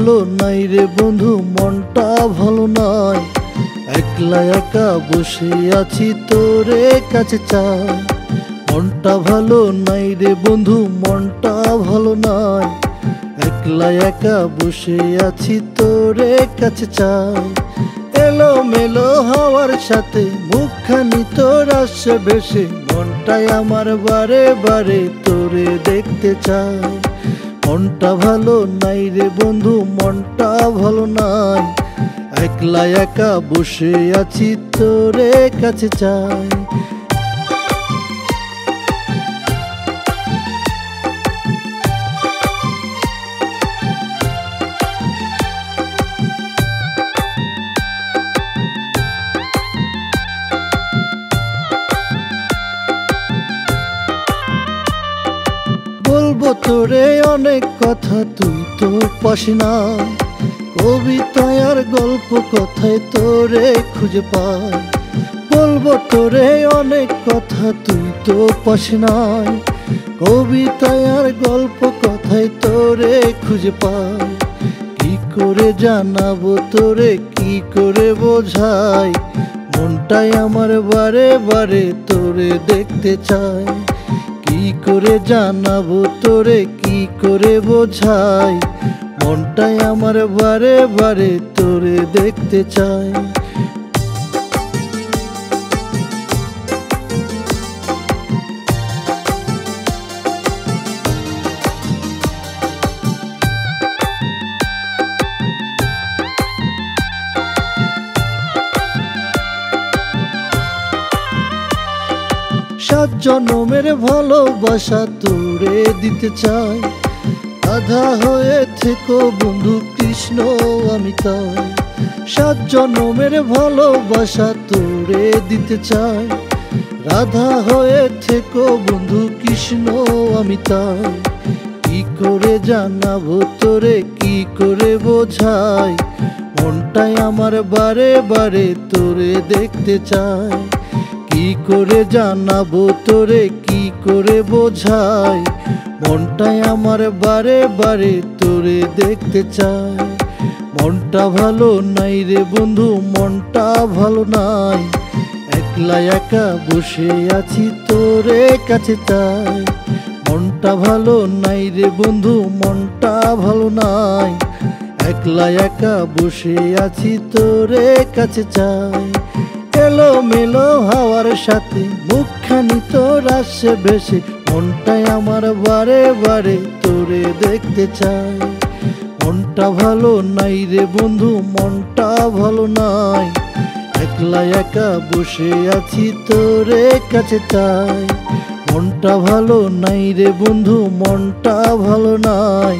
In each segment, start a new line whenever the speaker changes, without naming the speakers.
ভালো নাই রে বন্ধু, মনটা ভালো নাই। একলা একা বসে আছি তোরে কাছে চাই। মনটা ভালো নাই রে বন্ধু, মনটা ভালো নাই। একলা একা বসে আছি তোরে কাছে চাই। এলো মেলো হাওয়ার সাথে মুখখানি তোর আসে ভেসে, মনটাই আমার বারে বারে তোরে দেখতে চাই। মনটা ভালো নাই রে বন্ধু, মনটা ভালো নাই। একলা একা বসে আছি তোরে কাছে চাই। বলবো তোরে অনেক কথা, তুই তো পাসি না। কবিতায় আর গল্প কথায় তোরে খুঁজে পাই। বলবো তোরে অনেক কথা, তুই তো পাসি না। কবিতায় আর গল্প কথায় তোরে খুঁজে পাই। কি করে জানাবো তোরে, কি করে বোঝাই, মনটাই আমার বারে বারে তোরে দেখতে চাই। কি করে জানাবো তোরে, কি করে বোঝাই, মনটাই আমার বারে বারে তোরে দেখতে চাই। সাত জনমের ভালোবাসা তোরে দিতে চাই। রাধা হয়ে থেকো বন্ধু কৃষ্ণ আমি তাই। সাত জনমের ভালোবাসা তোরে দিতে চাই। রাধা হয়ে থেকো বন্ধু কৃষ্ণ আমি তাই। কি করে জানাবো তোরে, কি করে বোঝাই, মনটাই আমার বারে বারে তোরে দেখতে চাই। কি করে জানাবো তোরে, কি করে বোঝাই, মনটাই আমার বারে বারে তোরে দেখতে চাই। মনটা ভালো নাই রে বন্ধু, মনটা ভালো নাই। একলা একা বসে আছি তোরে কাছে চাই। মনটা ভালো নাই রে বন্ধু, মনটা ভালো নাই। একলা একা বসে আছি তোরে কাছে চাই। এলো মেলো হাওয়ার সাথে মুখখানি তোর আসে ভেসে, মনটাই আমার বারে বারে তোরে দেখতে চাই। মনটা ভালো নাই রে বন্ধু, মনটা ভালো নাই। একলা একা বসে আছি তোরে কাছে চাই। মনটা ভালো নাই রে বন্ধু, মনটা ভালো নাই।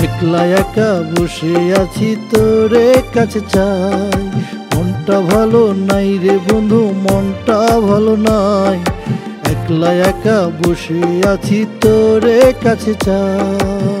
একলা একা বসে আছি তোরে কাছে চাই। মনটা ভালো নাই রে বন্ধু, মনটা ভালো নাই। একলা একা বসে আছি তোরে কাছে চাই।